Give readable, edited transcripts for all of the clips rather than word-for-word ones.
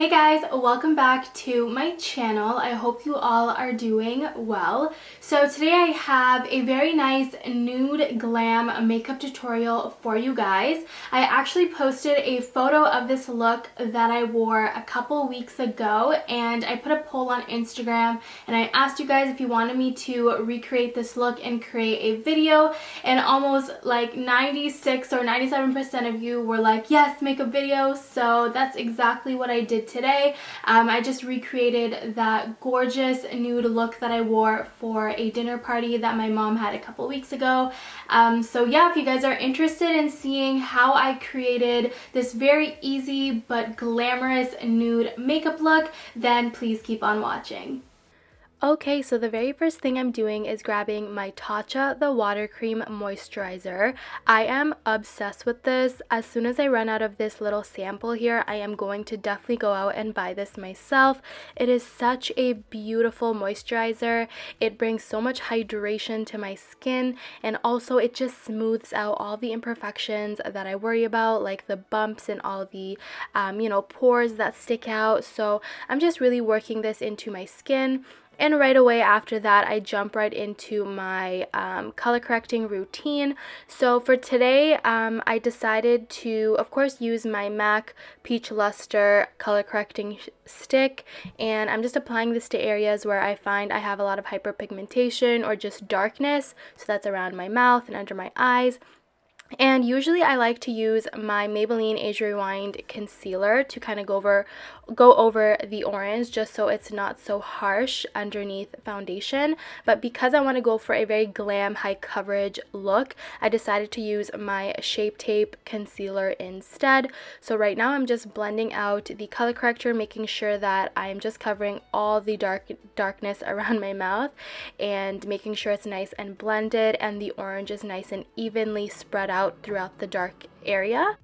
Hey guys, welcome back to my channel. I hope you all are doing well. So today I have a very nice nude glam makeup tutorial for you guys. I actually posted a photo of this look that I wore a couple weeks ago, and I put a poll on Instagram and I asked you guys if you wanted me to recreate this look and create a video, and almost like 96 or 97% of you were like, yes, make a video. So that's exactly what I did today. I just recreated that gorgeous nude look that I wore for a dinner party that my mom had a couple weeks ago. So yeah, if you guys are interested in seeing how I created this very easy but glamorous nude makeup look, then please keep on watching. Okay, so the very first thing I'm doing is grabbing my Tatcha the Water Cream Moisturizer. I am obsessed with this. As soon as I run out of this little sample here, I am going to definitely go out and buy this myself. It is such a beautiful moisturizer. It brings so much hydration to my skin, and also it just smooths out all the imperfections that I worry about, like the bumps and all the, pores that stick out. So I'm just really working this into my skin. And right away after that, I jump right into my color correcting routine. So for today, I decided to, of course, use my MAC Peach Lustre color correcting stick. And I'm just applying this to areas where I find I have a lot of hyperpigmentation or just darkness. So that's around my mouth and under my eyes. And usually I like to use my Maybelline Age Rewind concealer to kind of go over the orange, just so it's not so harsh underneath foundation. But because I want to go for a very glam high coverage look, I decided to use my Shape Tape concealer instead. So right now I'm just blending out the color corrector, making sure that I'm just covering all the darkness around my mouth and making sure it's nice and blended and the orange is nice and evenly spread out throughout the dark area.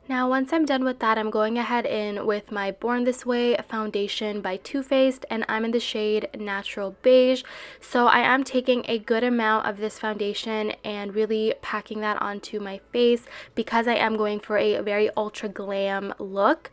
Now once I'm done with that, I'm going ahead in with my Born This Way foundation by Too Faced, and I'm in the shade Natural Beige. So I am taking a good amount of this foundation and really packing that onto my face because I am going for a very ultra glam look,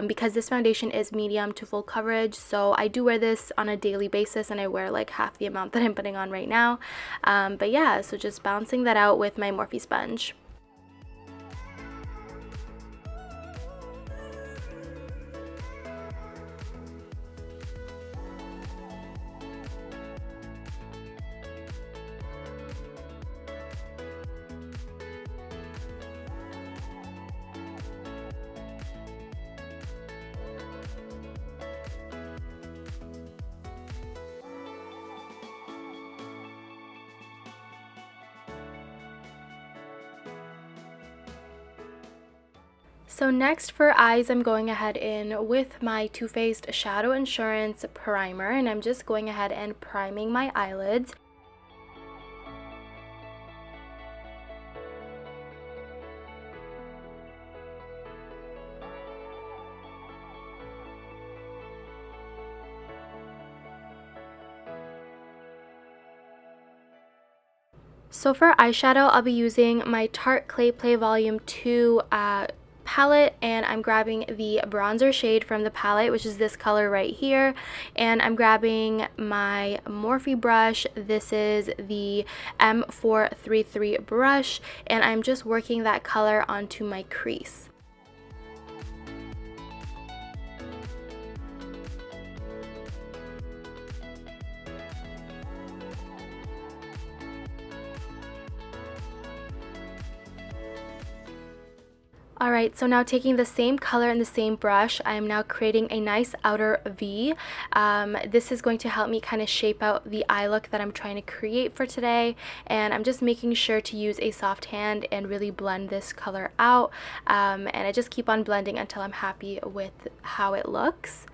because this foundation is medium to full coverage. So I do wear this on a daily basis, and I wear like half the amount that I'm putting on right now. But yeah, so just balancing that out with my Morphe sponge. So next for eyes, I'm going ahead in with my Too Faced Shadow Insurance Primer, and I'm just going ahead and priming my eyelids. So for eyeshadow, I'll be using my Tarte Clay Play Volume 2 palette, and I'm grabbing the bronzer shade from the palette, which is this color right here, and I'm grabbing my Morphe brush. This is the M433 brush, and I'm just working that color onto my crease. Alright, so now taking the same color and the same brush, I am now creating a nice outer V. This is going to help me kind of shape out the eye look that I'm trying to create for today, and I'm just making sure to use a soft hand and really blend this color out, and I just keep on blending until I'm happy with how it looks.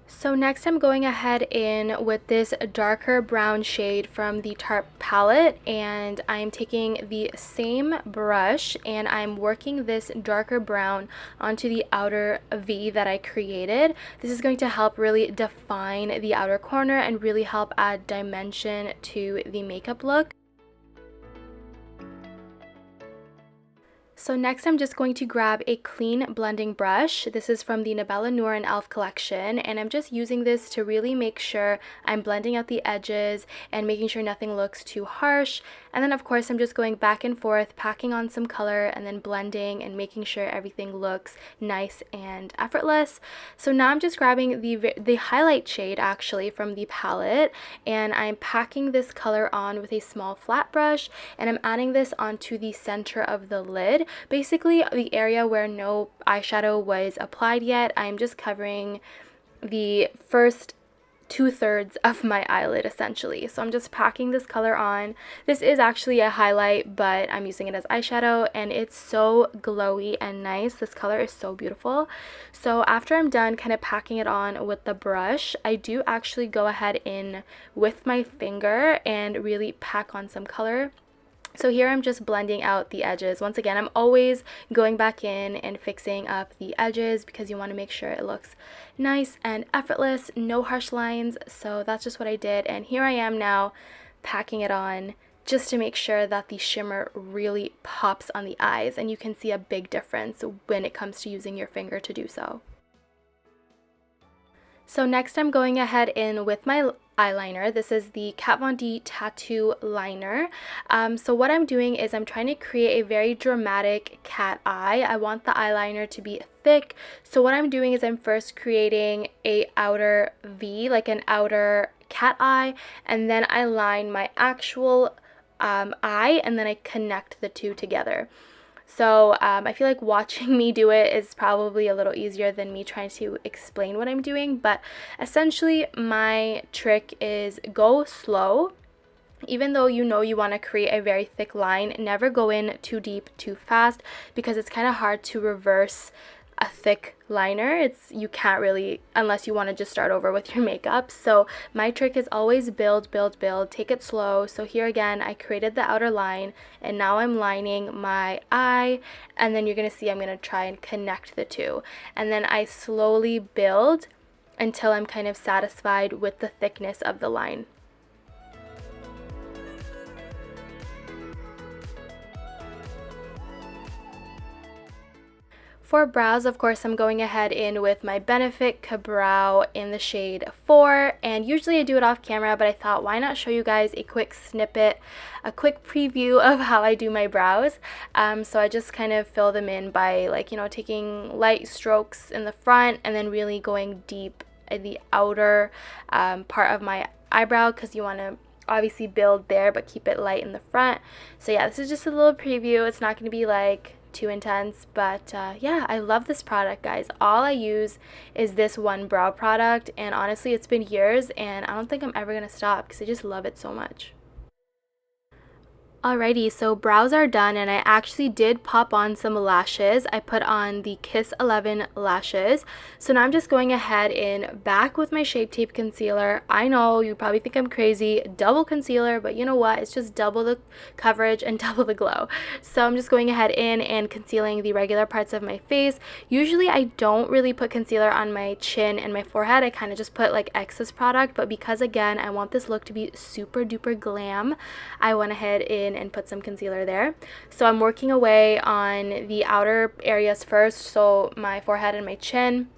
So next I'm going ahead in with this darker brown shade from the Tarte palette, and I'm taking the same brush and I'm working this darker brown onto the outer V that I created. This is going to help really define the outer corner and really help add dimension to the makeup look. So next I'm just going to grab a clean blending brush. This is from the Nabela, Noor, and e.l.f. collection, and I'm just using this to really make sure I'm blending out the edges and making sure nothing looks too harsh. And then of course I'm just going back and forth, packing on some color and then blending and making sure everything looks nice and effortless. So now I'm just grabbing the highlight shade actually from the palette, and I'm packing this color on with a small flat brush, and I'm adding this onto the center of the lid. Basically the area where no eyeshadow was applied yet. I'm just covering the first 2/3 of my eyelid essentially. So I'm just packing this color on. This is actually a highlight, but I'm using it as eyeshadow, and it's so glowy and nice. This color is so beautiful. So after I'm done kind of packing it on with the brush, I do actually go ahead in with my finger and really pack on some color. So here I'm just blending out the edges. Once again, I'm always going back in and fixing up the edges because you want to make sure it looks nice and effortless, no harsh lines. So that's just what I did, and here I am now packing it on just to make sure that the shimmer really pops on the eyes, and you can see a big difference when it comes to using your finger to do so. So next I'm going ahead in with my eyeliner. This is the Kat Von D Tattoo Liner. So what I'm doing is I'm trying to create a very dramatic cat eye. I want the eyeliner to be thick. So what I'm doing is I'm first creating a outer V, like an outer cat eye, and then I line my actual eye, and then I connect the two together. So I feel like watching me do it is probably a little easier than me trying to explain what I'm doing, but essentially my trick is go slow. Even though you know you want to create a very thick line, never go in too deep too fast, because it's kind of hard to reverse a thick liner. You can't really, unless you want to just start over with your makeup. So my trick is always build, take it slow. So here again, I created the outer line, and now I'm lining my eye, and then you're going to see I'm going to try and connect the two, and then I slowly build until I'm kind of satisfied with the thickness of the line. For brows, of course, I'm going ahead in with my Benefit Ka-Brow in the shade 4, and usually I do it off camera, but I thought why not show you guys a quick snippet, a quick preview of how I do my brows. So I just kind of fill them in by, like, you know, taking light strokes in the front and then really going deep in the outer part of my eyebrow, because you want to obviously build there but keep it light in the front. So yeah, this is just a little preview. It's not going to be like too intense, but yeah, I love this product, guys. All I use is this one brow product, and honestly it's been years, and I don't think I'm ever gonna stop because I just love it so much. Alrighty, so brows are done, and I actually did pop on some lashes. I put on the Kiss 11 lashes. So now I'm just going ahead and back with my Shape Tape concealer. I know you probably think I'm crazy, double concealer, but you know what? It's just double the coverage and double the glow. So I'm just going ahead in and concealing the regular parts of my face. Usually I don't really put concealer on my chin and my forehead. I kind of just put like excess product, but because again I want this look to be super duper glam, I went ahead in in and put some concealer there. So I'm working away on the outer areas first, so my forehead and my chin.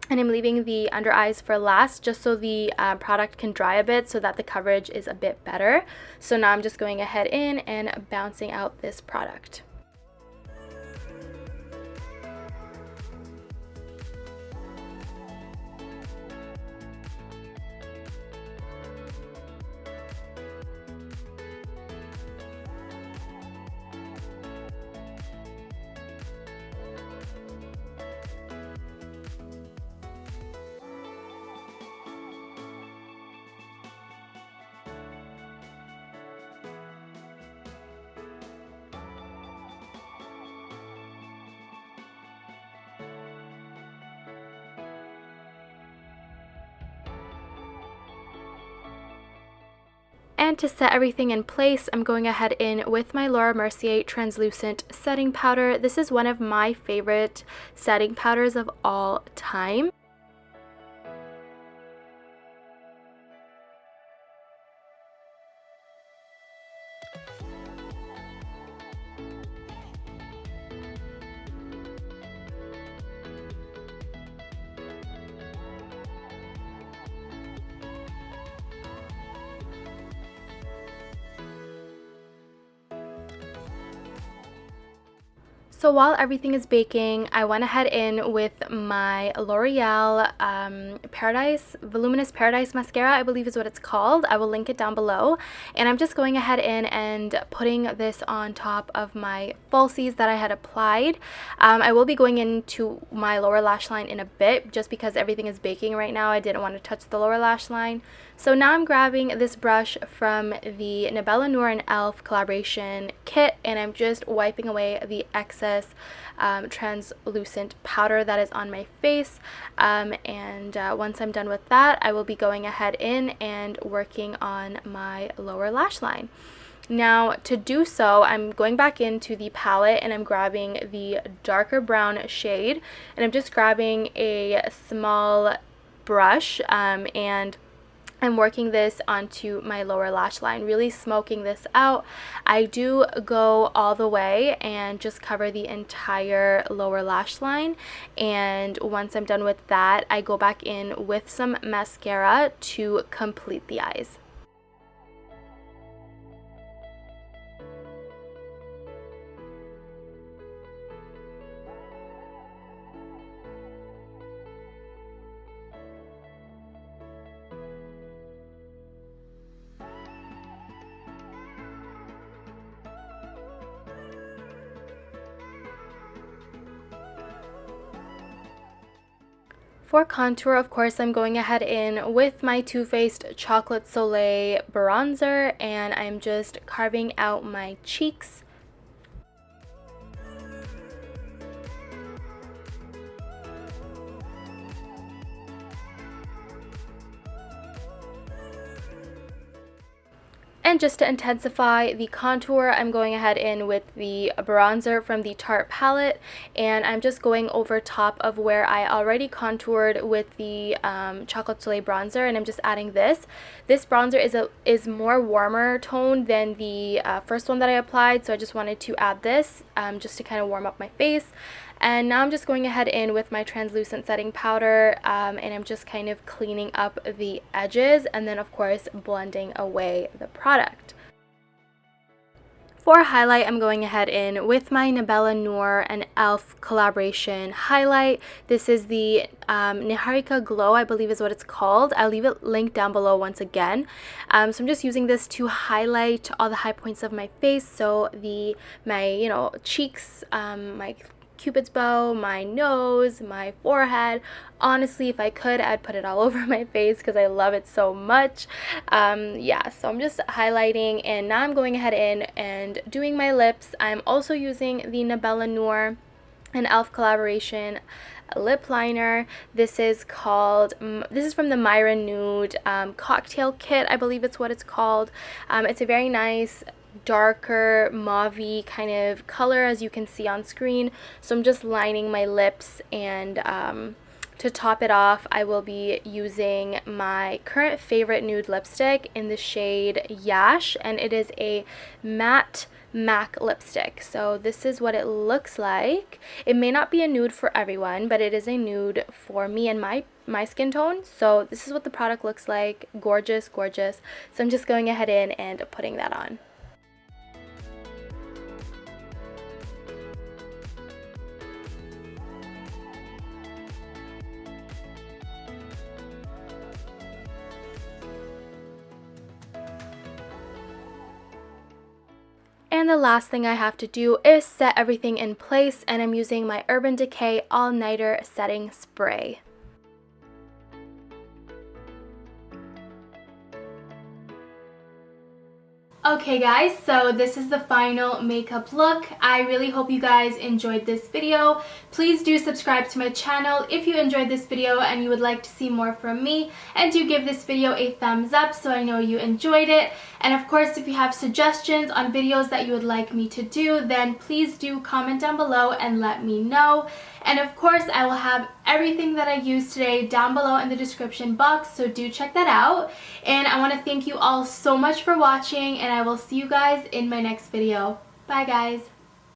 And I'm leaving the under eyes for last, just so the product can dry a bit so that the coverage is a bit better. So now I'm just going ahead in and bouncing out this product. And to set everything in place, I'm going ahead in with my Mercier Translucent setting powder. This is one of my favorite setting powders of all time. So while everything is baking, I went ahead in with my L'Oreal Voluminous Paradise Mascara, I believe is what it's called. I will link it down below. And I'm just going ahead in and putting this on top of my falsies that I had applied. I will be going into my lower lash line in a bit, just because everything is baking right now. I didn't want to touch the lower lash line. So now I'm grabbing this brush from the Nabela, Noor, and e.l.f. collaboration kit, and I'm just wiping away the excess translucent powder that is on my face. Once I'm done with that, I will be going ahead in and working on my lower lash line. Now, to do so, I'm going back into the palette and I'm grabbing the darker brown shade, and I'm just grabbing a small brush and I'm working this onto my lower lash line, really smoking this out. I do go all the way and just cover the entire lower lash line, and once I'm done with that, I go back in with some mascara to complete the eyes. For contour, of course, I'm going ahead in with my Too Faced Chocolate Soleil bronzer, and I'm just carving out my cheeks. And just to intensify the contour, I'm going ahead in with the bronzer from the Tarte palette, and I'm just going over top of where I already contoured with the Chocolate Soleil bronzer, and I'm just adding this. This bronzer is more warmer toned than the first one that I applied, so I just wanted to add this just to kind of warm up my face. And now I'm just going ahead in with my translucent setting powder, and I'm just kind of cleaning up the edges, and then of course blending away the product. For highlight, I'm going ahead in with my Nabela, Noor, and e.l.f. collaboration highlight. This is the Neharika Glow, I believe is what it's called. I'll leave it linked down below once again. So I'm just using this to highlight all the high points of my face, so my cheeks, my Cupid's bow, my nose, my forehead. Honestly, if I could, I'd put it all over my face because I love it so much. Yeah, so I'm just highlighting, and now I'm going ahead in and doing my lips. I'm also using the Nabela, Noor, and e.l.f. collaboration lip liner. This is from the Maira Nude cocktail kit, I believe it's what it's called. It's a very nice darker mauve-y kind of color, as you can see on screen. So I'm just lining my lips and To top it off, I will be using my current favorite nude lipstick in the shade Yash, and it is a matte MAC lipstick. So this is what it looks like. It may not be a nude for everyone, but it is a nude for me and my skin tone. So this is what the product looks like. Gorgeous, gorgeous. So I'm just going ahead in and putting that on. And the last thing I have to do is set everything in place, and I'm using my Urban Decay All Nighter Setting Spray. Okay guys, so this is the final makeup look. I really hope you guys enjoyed this video. Please do subscribe to my channel if you enjoyed this video and you would like to see more from me, and do give this video a thumbs up so I know you enjoyed it. And of course, if you have suggestions on videos that you would like me to do, then please do comment down below and let me know. And of course, I will have everything that I used today down below in the description box, so do check that out. And I want to thank you all so much for watching, and I will see you guys in my next video. Bye guys!